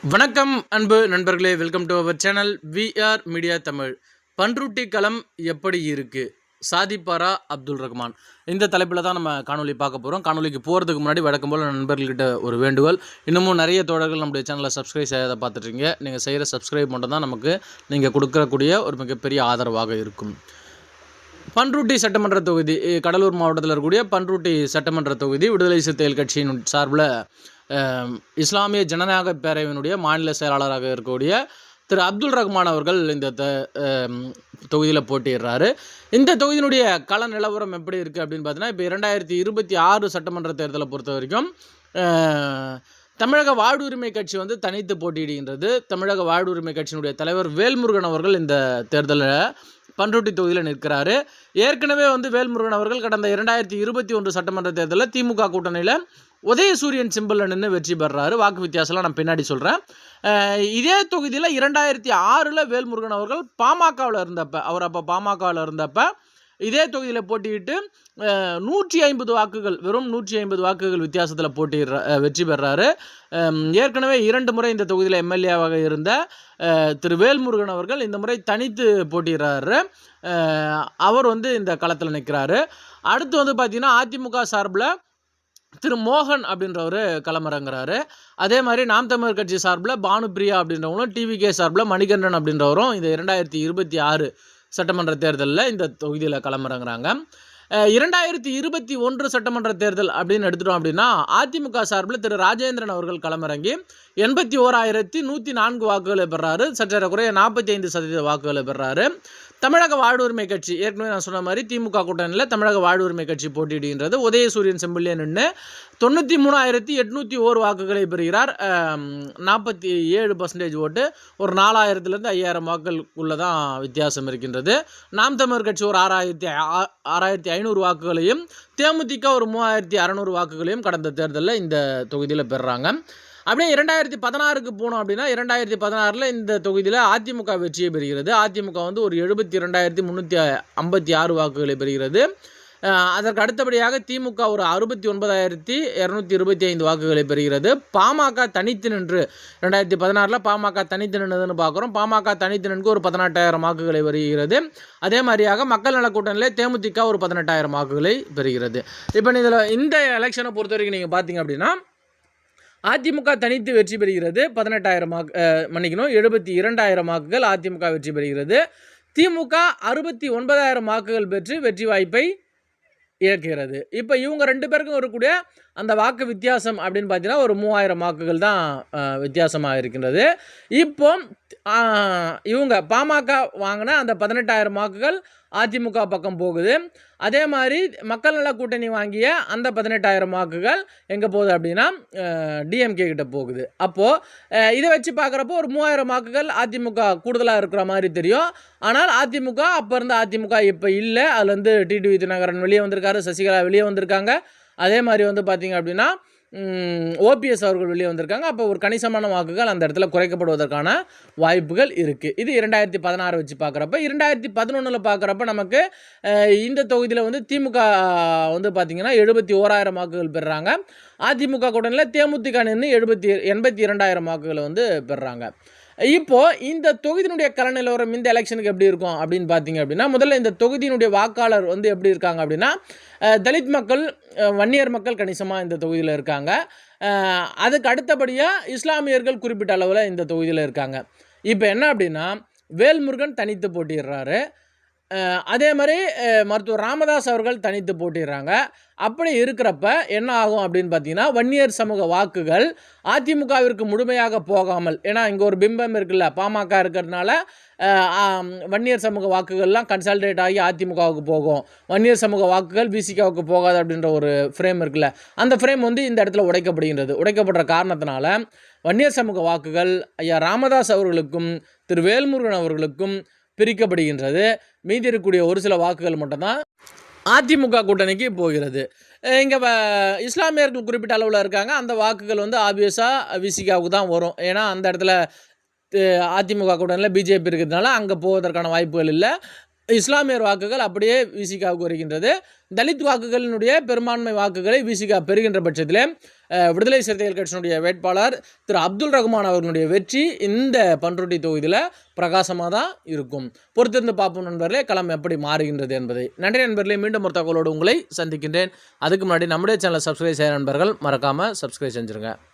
வணக்கம் அன்பு நண்பர்களே, welcome to our channel VR media Tamil. Panruti களம் எப்படி இருக்குது, சாதிப்பாரா அப்துல் ரஹ்மான், இந்த தலைப்பில் தான் நம்ம காணொலி பார்க்க போகிறோம். காணொலிக்கு போகிறதுக்கு முன்னாடி வழக்கம் போல் நண்பர்கள்கிட்ட ஒரு வேண்டுகோள். இன்னமும் நிறைய தோழர்கள் நம்முடைய சேனலை சப்ஸ்கிரைப் செய்யாத பார்த்துட்ருக்கீங்க. நீங்கள் செய்கிற சப்ஸ்கிரைப் மட்டும் தான் நமக்கு நீங்கள் கொடுக்கக்கூடிய ஒரு மிகப்பெரிய ஆதரவாக இருக்கும். பன்ருட்டி சட்டமன்ற தொகுதி, கடலூர் மாவட்டத்தில் இருக்கக்கூடிய பன்ருட்டி சட்டமன்ற தொகுதி விடுதலை சிறுத்தைகள் கட்சியின் சார்பில் இஸ்லாமிய ஜனநாயக பேரவையினுடைய மாநில செயலாளராக இருக்கக்கூடிய திரு அப்துல் ரஹ்மான் அவர்கள் இந்த தொகுதியில் போட்டியிடுறாரு. இந்த தொகுதியினுடைய கள நிலவரம் எப்படி இருக்குது அப்படின்னு பார்த்தீங்கன்னா, இப்போ 2026 சட்டமன்ற தேர்தலை பொறுத்த வரைக்கும் தமிழக வாழ்வுரிமை கட்சி தனித்து போட்டியிடுகின்றது. தமிழக வாழ்வுரிமை கட்சியினுடைய தலைவர் வேல்முருகன் அவர்கள் இந்த தேர்தலில் பன்ருட்டி தொகுதியில் நிற்கிறாரு. ஏற்கனவே வேல்முருகன் அவர்கள் கடந்த 2021 சட்டமன்ற தேர்தலில் திமுக கூட்டணியில் உதயசூரியன் சிம்பிளில் நின்று வெற்றி பெறாரு. வாக்கு வித்தியாசம்லாம் நான் பின்னாடி சொல்கிறேன். இதே தொகுதியில் 2006 வேல்முருகன் அவர்கள் பாமகவில் இருந்தப்ப இதே தொகுதியில் போட்டியிட்டு 150 வாக்குகள், வெறும் 150 வாக்குகள் வித்தியாசத்தில் வெற்றி பெறாரு. ஏற்கனவே 2 முறை இந்த தொகுதியில் எம்எல்ஏவாக இருந்த திரு வேல்முருகன் அவர்கள் இந்த முறை தனித்து போட்டியிடுறாரு. அவர் இந்த களத்தில் நிற்கிறாரு. அடுத்து பார்த்திங்கன்னா, அதிமுக சார்பில் திரு மோகன் அப்படின்றவர் களமிறங்குறாரு. அதே மாதிரி நாம் தமிழர் கட்சி சார்பில் பானுப்பிரியா அப்படின்றவங்களும், டிவிகே சார்பில் மணிகண்டன் அப்படின்றவரும் இந்த 2026 சட்டமன்ற தேர்தலில் இந்த தொகுதியில் களமிறங்குறாங்க. 2021 சட்டமன்ற தேர்தல் அப்படின்னு எடுத்துட்டோம் அப்படின்னா, அதிமுக சார்பில் திரு ராஜேந்திரன் அவர்கள் களமிறங்கி 81,104 வாக்குகளை பெறாரு. சற்றேறக்குறைய 45% வாக்குகளை பெறாரு. தமிழக வாழ்வுரிமை கட்சி, ஏற்கனவே நான் சொன்ன மாதிரி திமுக கூட்டணியில் தமிழக வாழ்வுரிமை கட்சி போட்டியிடுகின்றது. உதயசூரியன் செம்பிளியே நின்று 93,801 வாக்குகளை பெறுகிறார். 47% ஓட்டு. ஒரு 4,000 5,000 வாக்குகளுக்குள்ள தான் வித்தியாசம் இருக்கின்றது. நாம் தமிழர் கட்சி ஒரு 6,500 வாக்குகளையும், தேமுதிக ஒரு 3,600 வாக்குகளையும் கடந்த தேர்தலில் இந்த தொகுதியில் பெறுறாங்க. அப்படியே 2016க்கு போனோம் அப்படின்னா, 2016 இந்த தொகுதியில் அதிமுக வெற்றியை பெறுகிறது. அதிமுக ஒரு 72,356 வாக்குகளை பெறுகிறது. அதற்கு அடுத்தபடியாக திமுக ஒரு 69,225 வாக்குகளை பெறுகிறது. பாமக தனித்து நின்று 2016 பாமக தனித்து நின்றதுன்னு பார்க்குறோம். பாமக தனித்து நின்று ஒரு 18,000 வாக்குகளை பெறுகிறது. அதே மாதிரியாக மக்கள் நல கூட்டணியில் தேமுதிக ஒரு 18,000 வாக்குகளை பெறுகிறது. இப்போ இதில் இந்த எலெக்ஷனை பொறுத்த வரைக்கும் நீங்கள் பார்த்தீங்க அப்படின்னா, அதிமுக தனித்து வெற்றி பெறுகிறது. 72,000 வாக்குகள் அதிமுக வெற்றி பெறுகிறது. திமுக 69,000 வாக்குகள் பெற்று வெற்றி வாய்ப்பை இழக்கிறது. இப்போ இவங்க 2 பேருக்கும் வரக்கூடிய அந்த வாக்கு வித்தியாசம் அப்படின்னு பார்த்தீங்கன்னா ஒரு 3,000 வாக்குகள் தான் வித்தியாசமாக இருக்கின்றது. இப்போ இவங்க பாமக வாங்கின அந்த 18,000 வாக்குகள் அதிமுக பக்கம் போகுது. அதே மாதிரி மக்கள் நல கூட்டணி வாங்கிய அந்த 18,000 வாக்குகள் எங்கே போகுது அப்படின்னா டிஎம்கே கிட்ட போகுது. அப்போது இதை வச்சு பார்க்குறப்போ ஒரு 3,000 வாக்குகள் அதிமுக கூடுதலாக இருக்கிற மாதிரி தெரியும். ஆனால் அதிமுக அப்போ இருந்த அதிமுக இப்போ இல்லை. அதுலேருந்து டிடிவி தினகரன் வெளியே வந்திருக்காரு, சசிகலா வெளியே வந்திருக்காங்க. அதே மாதிரி பார்த்திங்க அப்படின்னா ஓபிஎஸ் அவர்கள் வெளியே வந்திருக்காங்க. அப்போ ஒரு கணிசமான வாக்குகள் அந்த இடத்துல குறைக்கப்படுவதற்கான வாய்ப்புகள் இருக்குது. இது 2016 வச்சு பார்க்குறப்ப. 2011 பார்க்குறப்ப நமக்கு இந்த தொகுதியில் திமுக பார்த்திங்கன்னா 71,000 வாக்குகள் பெறுறாங்க. அதிமுக கூட்டணியில் தேமுதிக நின்று 82,000 வாக்குகளை பெறுறாங்க. இப்போது இந்த தொகுதியினுடைய கள நிலவரம் இந்த எலெக்ஷனுக்கு எப்படி இருக்கும் அப்படின்னு பார்த்தீங்க அப்படின்னா, முதல்ல இந்த தொகுதியினுடைய வாக்காளர் எப்படி இருக்காங்க அப்படின்னா, தலித் மக்கள், வன்னியர் மக்கள் கணிசமாக இந்த தொகுதியில் இருக்காங்க. அதுக்கு அடுத்தபடியாக இஸ்லாமியர்கள் குறிப்பிட்ட அளவில் இந்த தொகுதியில் இருக்காங்க. இப்போ என்ன அப்படின்னா, வேல்முருகன் தனித்து போட்டிடுறாரு. அதே மாதிரி மருத்துவர் ராமதாஸ் அவர்கள் தனித்து போட்டிடுறாங்க. அப்படி இருக்கிறப்ப என்ன ஆகும் அப்படின்னு பார்த்தீங்கன்னா, வன்னியர் சமூக வாக்குகள் அதிமுகவிற்கு முழுமையாக போகாமல், ஏன்னா இங்கே ஒரு பிம்பம் இருக்குல்ல, பாமக இருக்கிறதுனால வன்னியர் சமூக வாக்குகள்லாம் கன்சால்டேட் ஆகி அதிமுகவுக்கு போகும், வன்னியர் சமூக வாக்குகள் விசிகாவுக்கு போகாது அப்படின்ற ஒரு ஃப்ரேம் இருக்குல்ல, அந்த ஃப்ரேம் இந்த இடத்துல உடைக்கப்படுகின்றது. உடைக்கப்படுற காரணத்தினால வன்னியர் சமூக வாக்குகள் ஐயா ராமதாஸ் அவர்களுக்கும் திரு வேல்முருகன் அவர்களுக்கும் பிரிக்கப்படுகின்றது. மீதி இருக்கக்கூடிய ஒரு சில வாக்குகள் மட்டும்தான் அதிமுக கூட்டணிக்கு போகிறது. இங்கே இஸ்லாமியர்கள் குறிப்பிட்ட அளவில் இருக்காங்க. அந்த வாக்குகள் ஆப்வியஸாக விசிகாவுக்கு தான் வரும். ஏன்னா அந்த இடத்துல அதிமுக கூட்டணியில் பிஜேபி இருக்கிறதுனால அங்கே போவதற்கான வாய்ப்புகள் இல்லை. இஸ்லாமியர் வாக்குகள் அப்படியே விசிகாவுக்கு வருகின்றது. தலித் வாக்குகளினுடைய பெரும்பான்மை வாக்குகளை விசிகா பெறுகின்ற பட்சத்தில் விடுதலை சிறுத்தைகள் கட்சியினுடைய வேட்பாளர் திரு அப்துல் ரஹ்மான் அவர்களுடைய வெற்றி இந்த பண்ருட்டி தொகுதியில் பிரகாசமாக தான் இருக்கும். பொறுத்திருந்து பார்ப்போம் நண்பர்களே, களம் எப்படி மாறுகின்றது என்பதை. நன்றி நண்பர்களே, மீண்டும் ஒரு தகவலோடு உங்களை சந்திக்கின்றேன். அதுக்கு முன்னாடி நம்முடைய சேனலை சப்ஸ்கிரைப் செய்ய நண்பர்கள் மறக்காமல் சப்ஸ்கிரைப் செஞ்சுருங்க.